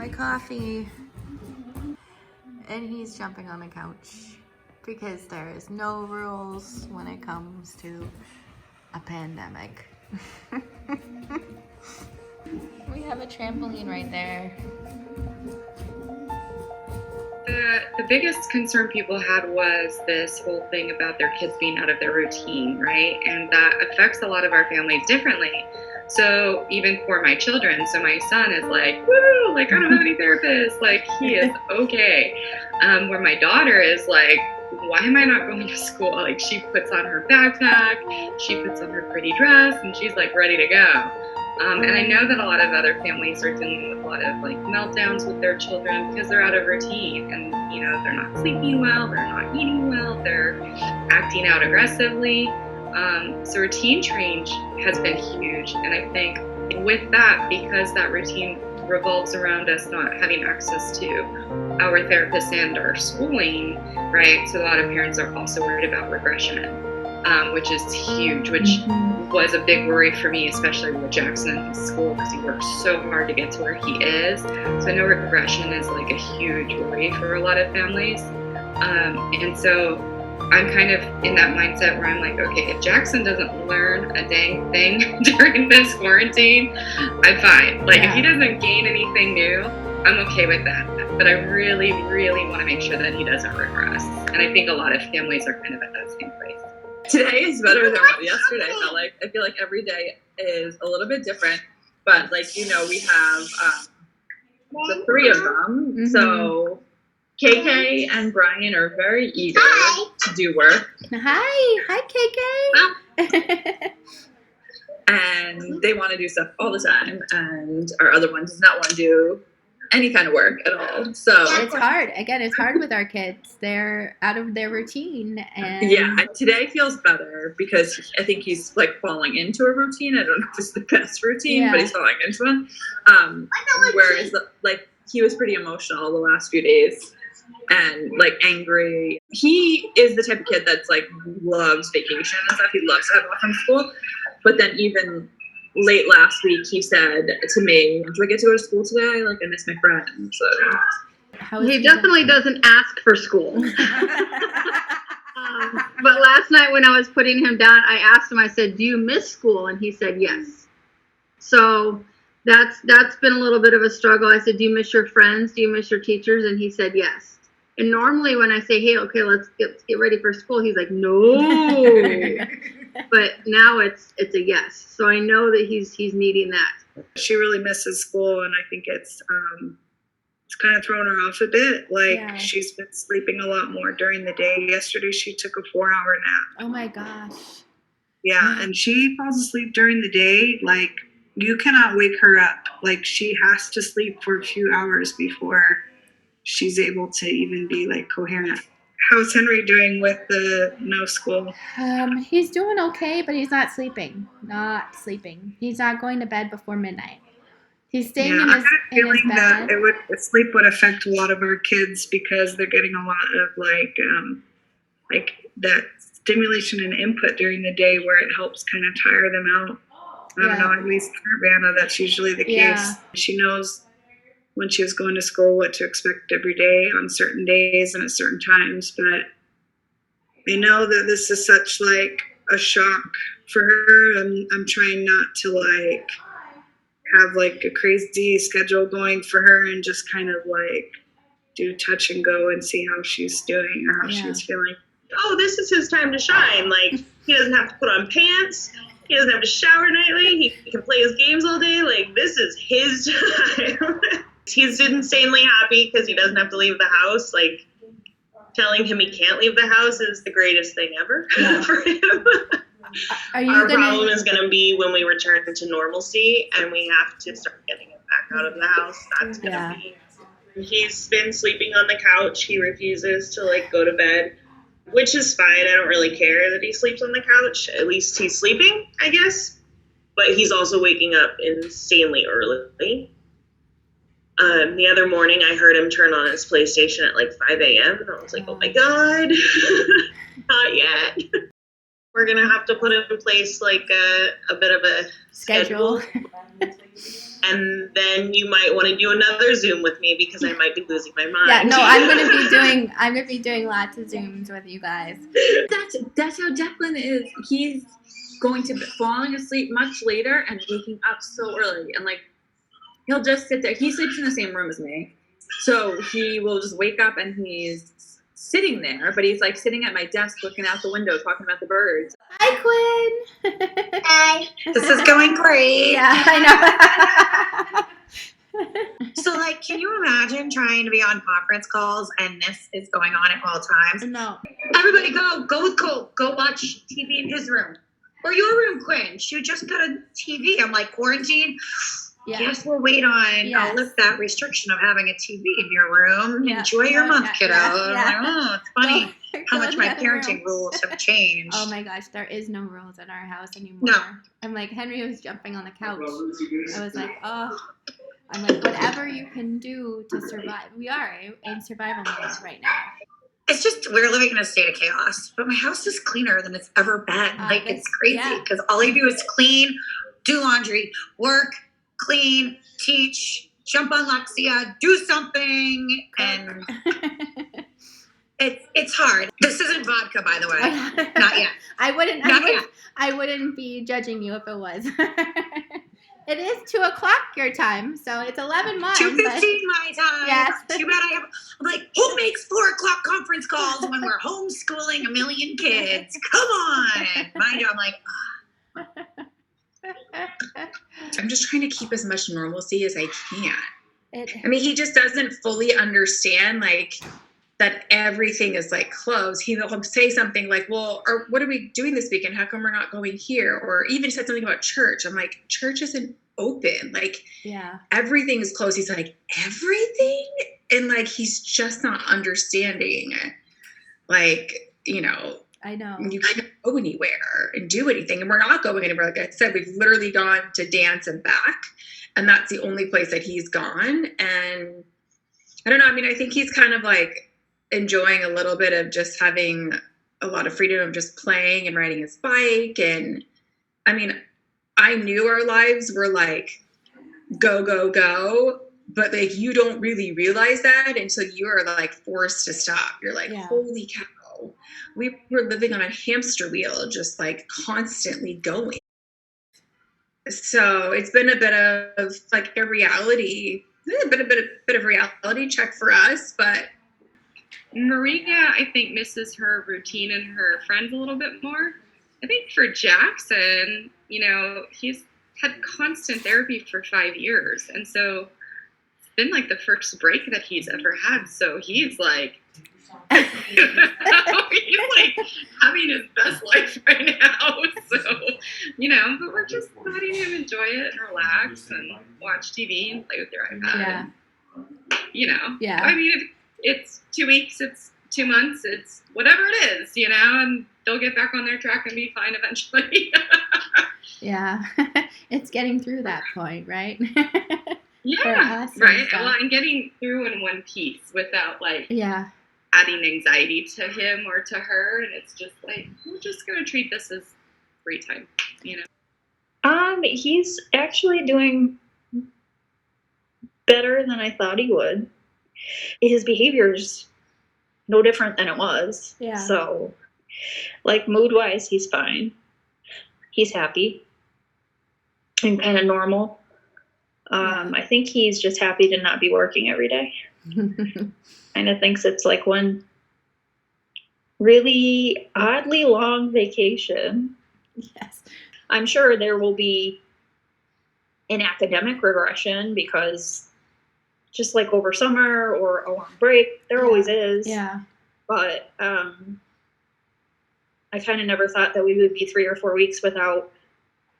my coffee, and he's jumping on the couch because there is no rules when it comes to a pandemic. We have a trampoline right there. The biggest concern people had was this whole thing about their kids being out of their routine, right? And that affects a lot of our families differently. So even for my children, so my son is like, woo, like I don't have any therapists, like he is okay. Where my daughter is like, why am I not going to school? Like she puts on her backpack, she puts on her pretty dress, and she's like ready to go. And I know that a lot of other families are dealing with a lot of like meltdowns with their children because they're out of routine and, you know, they're not sleeping well, they're not eating well, they're acting out aggressively. So routine change has been huge. And I think with that, because that routine revolves around us not having access to our therapists and our schooling, right? So a lot of parents are also worried about regression, which is huge, which was a big worry for me, especially with Jackson in his school, because he works so hard to get to where he is. So I know regression is like a huge worry for a lot of families. And so I'm kind of in that mindset where I'm like, okay, if Jackson doesn't learn a dang thing during this quarantine, I'm fine. Like if he doesn't gain anything new, I'm okay with that. But I really, really want to make sure that he doesn't regress. And I think a lot of families are kind of at that same place. Today is better than what yesterday felt like. I feel like every day is a little bit different, but like, you know, we have the three of them. Mm-hmm. So KK and Brian are very eager to do work. Hi KK. And they want to do stuff all the time, and our other one does not want to do any kind of work at all. So it's hard. Again, it's hard with our kids. They're out of their routine. And yeah, today feels better because I think he's like falling into a routine. I don't know if it's the best routine, but he's falling into one. Whereas like he was pretty emotional the last few days and like angry. He is the type of kid that's like loves vacation and stuff. He loves to have off from school. But then even late last week, he said to me, do I get to go to school today? Like, I miss my friends. So. He definitely doesn't ask for school. But last night when I was putting him down, I asked him, I said, do you miss school? And he said, yes. So that's been a little bit of a struggle. I said, do you miss your friends? Do you miss your teachers? And he said, yes. And normally when I say, hey, okay, let's get ready for school, he's like, no. But now it's a yes. So I know that he's needing that. She really misses school, and I think it's kind of thrown her off a bit. Like she's been sleeping a lot more during the day. Yesterday she took a 4-hour nap. Oh my gosh. Yeah, and she falls asleep during the day. Like you cannot wake her up. Like she has to sleep for a few hours before she's able to even be like coherent. How's Henry doing with the no school? He's doing okay, but he's not sleeping. He's not going to bed before midnight. He's staying in his bed. That sleep would affect a lot of our kids because they're getting a lot of like that stimulation and input during the day where it helps kind of tire them out. I don't know, at least for Vanna, that's usually the case. She knows when she was going to school what to expect every day on certain days and at certain times, but I know that this is such like a shock for her. I'm trying not to like have like a crazy schedule going for her and just kind of like do touch and go and see how she's doing or how she's feeling. Oh, this is his time to shine. Like he doesn't have to put on pants. He doesn't have to shower nightly. He can play his games all day. Like this is his time. He's insanely happy because he doesn't have to leave the house. Like, telling him he can't leave the house is the greatest thing ever for him. Our problem is going to be when we return to normalcy and we have to start getting him back out of the house. That's going to be... He's been sleeping on the couch. He refuses to, like, go to bed, which is fine. I don't really care that he sleeps on the couch. At least he's sleeping, I guess. But he's also waking up insanely early. The other morning, I heard him turn on his PlayStation at like 5 a.m. and I was like, oh my God, not yet. We're gonna have to put in place like a bit of a schedule. And then you might want to do another Zoom with me because I might be losing my mind. Yeah, no, I'm gonna be doing lots of Zooms with you guys. That's how Declan is. He's going to be falling asleep much later and waking up so early, and like he'll just sit there. He sleeps in the same room as me, so he will just wake up and he's sitting there, but he's like sitting at my desk looking out the window talking about the birds. Hi, Quinn. Hi. This is going great. Yeah, I know. So, like, can you imagine trying to be on conference calls and this is going on at all times? No. Everybody go with Cole. Go watch TV in his room. Or your room, Quinn. She just got a TV. I'm like, quarantine? Yeah. Guess we'll wait on, Yes. I'll lift that restriction of having a TV in your room. Yeah. Enjoy your month, Yeah, kiddo. yeah. I'm like, oh, it's funny how Go much in my the other parenting room. rules have changed. Oh my gosh, there is no rules in our house anymore. No. I'm like, Henry was jumping on the couch. I was like, oh. I'm like, whatever you can do to survive. We are in survival mode right now. It's just, we're living in a state of chaos, but my house is cleaner than it's ever been. Like, it's crazy because all I do is clean, do laundry, work, clean, teach, jump on Lexia, do something, and it's hard. This isn't vodka, by the way. Not yet. I wouldn't be judging you if it was. It is 2:00 your time, so it's 11 months. 2:15 my time. Yes. Too bad I'm like, who makes 4:00 conference calls when we're homeschooling a million kids? Come on. Mind you, I'm like, I'm just trying to keep as much normalcy as I can. I mean, he just doesn't fully understand, like, that everything is, like, closed. He'll say something like, well, or what are we doing this weekend? How come we're not going here? Or even said something about church. I'm like, church isn't open. Like, everything is closed. He's like, everything? And, like, he's just not understanding, like, you know, I know. You can't go anywhere and do anything. And we're not going anywhere. Like I said, we've literally gone to dance and back. And that's the only place that he's gone. And I don't know. I mean, I think he's kind of like enjoying a little bit of just having a lot of freedom of just playing and riding his bike. And I mean, I knew our lives were like go, go, go. But like, you don't really realize that until you are like forced to stop. You're like, holy cow. We were living on a hamster wheel, just like constantly going. So it's been a bit of like a reality, a bit of reality check for us. But Maria, I think, misses her routine and her friends a little bit more. I think for Jackson, you know, he's had constant therapy for 5 years. And so it's been like the first break that he's ever had. So he's like, he's like having his best life right now. So, you know, but we're just letting him enjoy it and relax and watch TV and play with your iPad. Yeah. And, you know, yeah. I mean, if it's 2 weeks, it's 2 months, it's whatever it is, you know, and they'll get back on their track and be fine eventually. Yeah. It's getting through that point, right? Yeah. Right. Well, and getting through in one piece without like, adding anxiety to him or to her, and it's just like, we're just gonna treat this as free time, you know. He's actually doing better than I thought he would. His behavior's no different than it was. Yeah. So, like, mood-wise, he's fine. He's happy and kind of normal. I think he's just happy to not be working every day. Kind of thinks it's like one really oddly long vacation. Yes. I'm sure there will be an academic regression because just like over summer or a long break, there always is. Yeah. But I kind of never thought that we would be 3 or 4 weeks without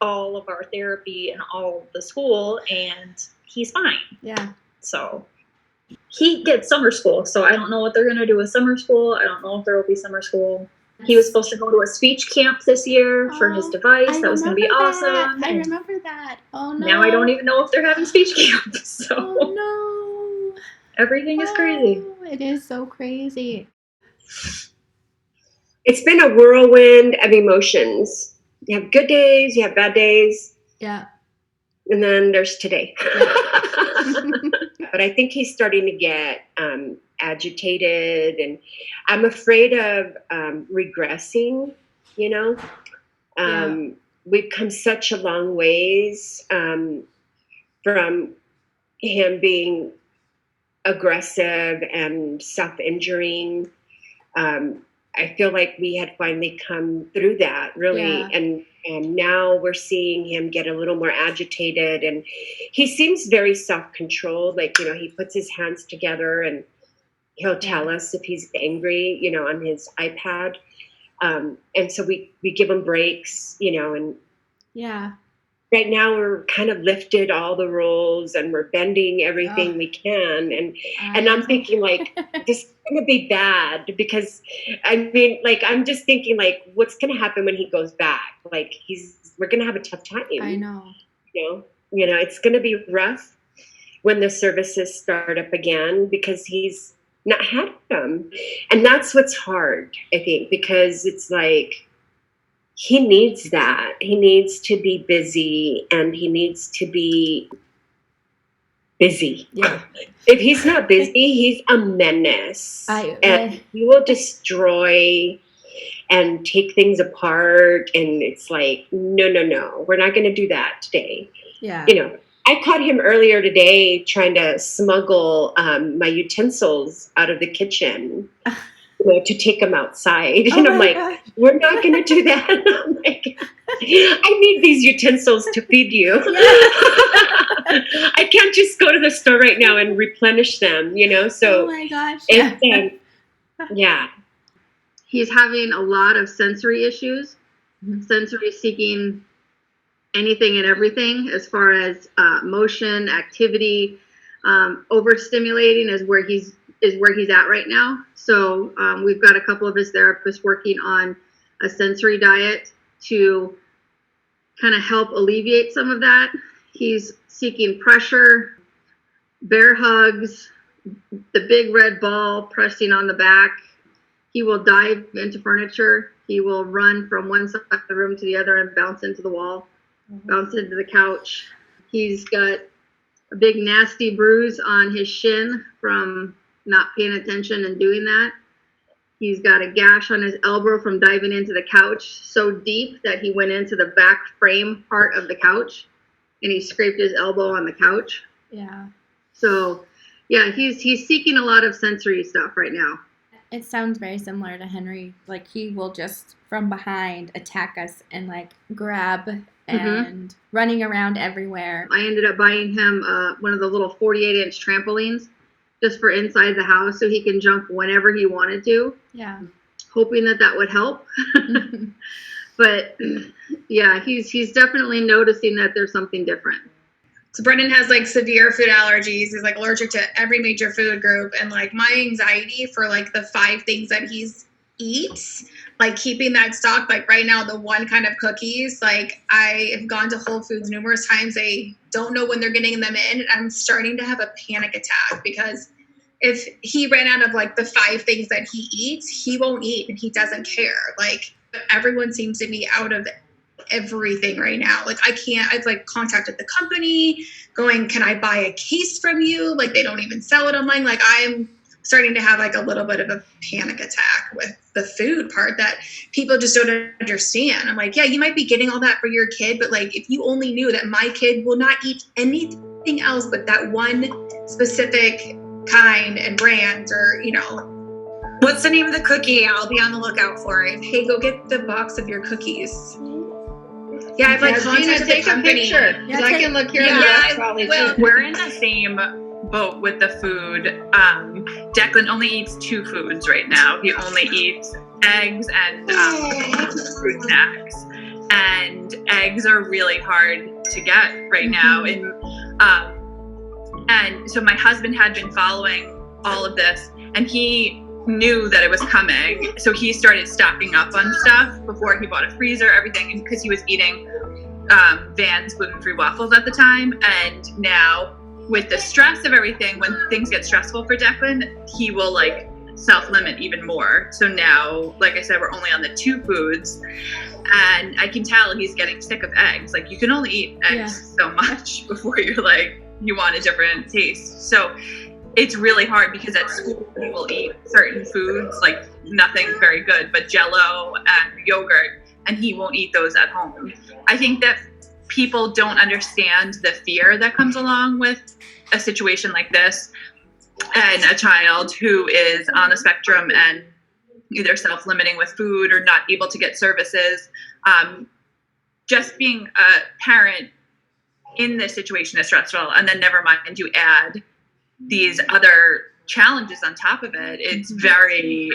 all of our therapy and all of the school, and he's fine. Yeah. So he gets summer school, so I don't know what they're going to do with summer school. I don't know if there will be summer school. He was supposed to go to a speech camp this year for his device. That was going to be awesome. I remember that. Oh, no. Now I don't even know if they're having speech camp. So oh, no. Everything is crazy. It is so crazy. it's been a whirlwind of emotions. You have good days, you have bad days. Yeah. And then there's today. Yeah. But I think he's starting to get agitated, and I'm afraid of regressing, you know. We've come such a long ways from him being aggressive and self-injuring. I feel like we had finally come through that, really. And now we're seeing him get a little more agitated, and he seems very self-controlled. Like, you know, he puts his hands together and he'll tell us if he's angry, you know, on his iPad. And so we give him breaks, you know, and right now we're kind of lifted all the rules and we're bending everything we can. And I'm thinking, like, this is going to be bad, because I mean, like, I'm just thinking, like, what's going to happen when he goes back? Like, we're going to have a tough time. I know. You know, it's going to be rough when the services start up again, because he's not had them. And that's what's hard, I think, because it's like, he needs that. He needs to be busy, and he needs to be busy. Yeah. If he's not busy, he's a menace. And he will destroy and take things apart. And it's like, no, we're not going to do that today. Yeah. You know, I caught him earlier today trying to smuggle my utensils out of the kitchen. You know, to take them outside. And I'm like, God, we're not going to do that. I'm like, I need these utensils to feed you. I can't just go to the store right now and replenish them, you know? So, oh my gosh. Yeah. He's having a lot of sensory issues, sensory seeking anything and everything, as far as motion, activity, overstimulating is where he's at right now. So we've got a couple of his therapists working on a sensory diet to kind of help alleviate some of that. He's seeking pressure, bear hugs, the big red ball pressing on the back. He will dive into furniture. He will run from one side of the room to the other and bounce into the wall, bounce into the couch. He's got a big nasty bruise on his shin from not paying attention and doing that. He's got a gash on his elbow from diving into the couch so deep that he went into the back frame part of the couch and he scraped his elbow on the couch. Yeah. So, yeah, he's seeking a lot of sensory stuff right now. It sounds very similar to Henry. Like, he will just from behind attack us and like grab and running around everywhere. I ended up buying him one of the little 48-inch trampolines just for inside the house so he can jump whenever he wanted to. Yeah. Hoping that would help. But yeah, he's definitely noticing that there's something different. So Brendan has like severe food allergies. He's like allergic to every major food group. And like my anxiety for like the 5 things that he's eats, like keeping that stock, like right now, the one kind of cookies, like I have gone to Whole Foods numerous times. They don't know when they're getting them in. I'm starting to have a panic attack because if he ran out of like the 5 things that he eats, he won't eat and he doesn't care. Like everyone seems to be out of everything right now. Like I've like contacted the company going, can I buy a case from you? Like they don't even sell it online. Like I'm starting to have like a little bit of a panic attack with the food part that people just don't understand. I'm like, yeah, you might be getting all that for your kid, but like if you only knew that my kid will not eat anything else but that one specific kind and brand, or you know, what's the name of the cookie? I'll be on the lookout for it. Hey, go get the box of your cookies. Yeah, I've like contacted take the company. A picture, so I can look here. We're in the same boat with the food. Declan only eats 2 foods right now. He only eats eggs and fruit snacks. And eggs are really hard to get right now. And so my husband had been following all of this, and he knew that it was coming. So he started stocking up on stuff before he bought a freezer, everything, because he was eating Van's gluten-free waffles at the time. And now with the stress of everything, when things get stressful for Declan, he will like self-limit even more. So now, like I said, we're only on the 2 foods, and I can tell he's getting sick of eggs. Like, you can only eat eggs so much before you're like, you want a different taste. So it's really hard, because at school he will eat certain foods, like nothing very good, but Jell-O and yogurt, and he won't eat those at home. I think that people don't understand the fear that comes along with a situation like this, and a child who is on the spectrum and either self-limiting with food or not able to get services. Just being a parent in this situation is stressful, and then never mind you add these other challenges on top of it. It's very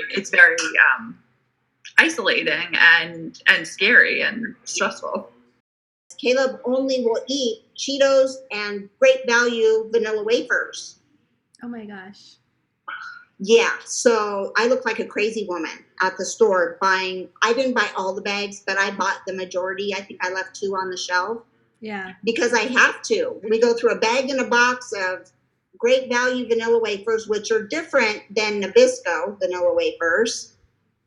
isolating and scary and stressful. Caleb only will eat Cheetos and Great Value vanilla wafers. Oh my gosh. Yeah, so I look like a crazy woman at the store buying. I didn't buy all the bags, but I bought the majority. I think I left 2 on the shelf. Yeah. Because I have to. We go through a bag and a box of Great Value vanilla wafers, which are different than Nabisco vanilla wafers,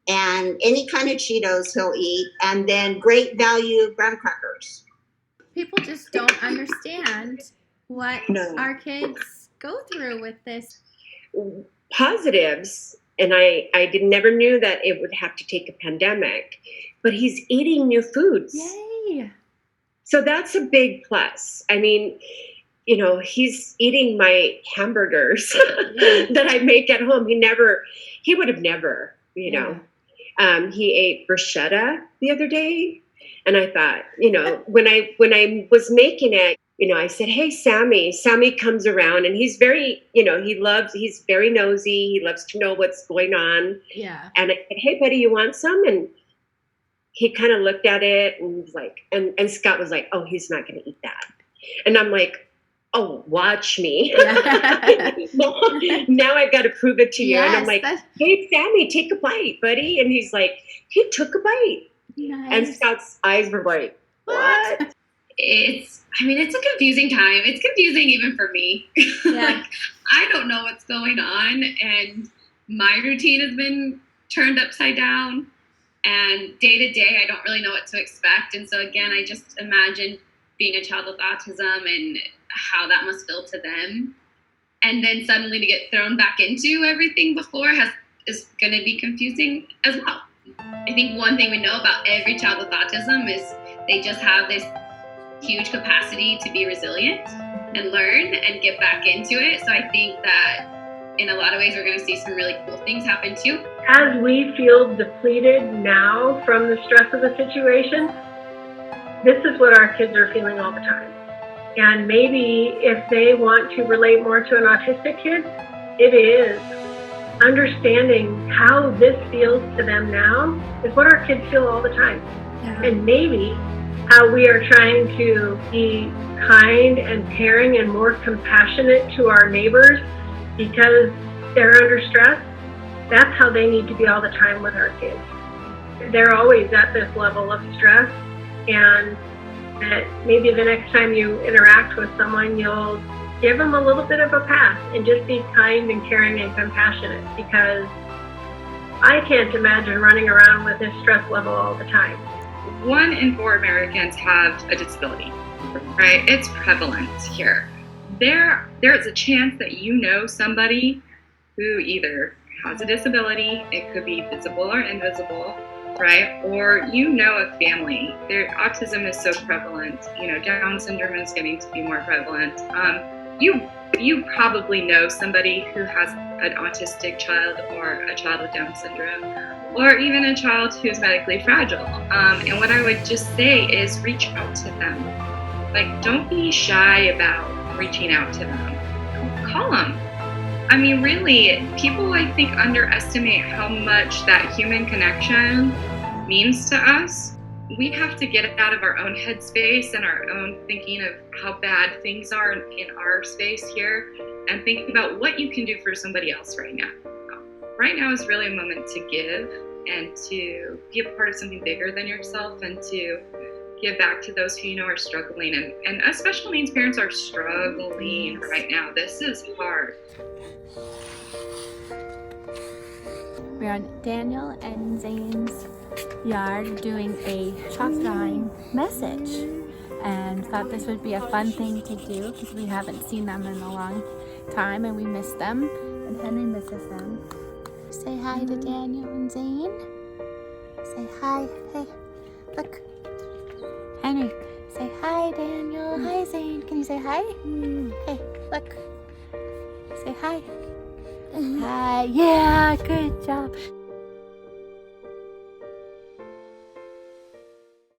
and any kind of Cheetos he'll eat, and then Great Value graham crackers. People just don't understand what our kids go through with this. Positives, and I never knew that it would have to take a pandemic, but he's eating new foods. Yay! So that's a big plus. I mean, you know, he's eating my hamburgers that I make at home. He would have never, you know. He ate bruschetta the other day, and I thought, you know, when I was making it, you know, I said, hey, Sammy. Sammy comes around, and he's very, you know, he's very nosy. He loves to know what's going on. Yeah. And I said, hey, buddy, you want some? And he kind of looked at it and was like, and Scott was like, oh, he's not going to eat that. And I'm like, oh, watch me. Now I've got to prove it to you. And I'm like, hey, Sammy, take a bite, buddy. And he's like, he took a bite. Nice. And Scott's eyes were like, what? It's a confusing time. It's confusing even for me. Yeah. I don't know what's going on, and my routine has been turned upside down, and day to day I don't really know what to expect. And so again, I just imagine being a child with autism and how that must feel to them, and then suddenly to get thrown back into everything before is going to be confusing as well. I think one thing we know about every child with autism is they just have this huge capacity to be resilient and learn and get back into it. So I think that in a lot of ways we're going to see some really cool things happen too. As we feel depleted now from the stress of the situation, this is what our kids are feeling all the time. And maybe if they want to relate more to an autistic kid, it is understanding how this feels to them now is what our kids feel all the time. Yeah. And maybe how we are trying to be kind and caring and more compassionate to our neighbors because they're under stress, that's how they need to be all the time with our kids. They're always at this level of stress, and that maybe the next time you interact with someone, you'll give them a little bit of a pass and just be kind and caring and compassionate, because I can't imagine running around with this stress level all the time. 1 in 4 Americans have a disability, right? It's prevalent here. There's a chance that you know somebody who either has a disability, it could be visible or invisible, right? Or you know a family. Autism is so prevalent. You know, Down syndrome is getting to be more prevalent. You probably know somebody who has an autistic child or a child with Down syndrome, or even a child who's medically fragile. And what I would just say is reach out to them. Like, don't be shy about reaching out to them. Call them. I mean, really, people, I think, underestimate how much that human connection means to us. We have to get out of our own headspace and our own thinking of how bad things are in our space here, and think about what you can do for somebody else right now. Right now is really a moment to give and to be a part of something bigger than yourself, and to give back to those who you know are struggling. And us special needs parents are struggling right now. This is hard. We're on Daniel and Zane's yard doing a chalk drawing message, and thought this would be a fun thing to do because we haven't seen them in a long time and we miss them, and Henry misses them. Say hi to Daniel and Zane. Say hi. Hey, look. Henry, say hi, Daniel. Hi, Zane. Can you say hi? Hey, look. Say hi. Hi. Yeah, good job.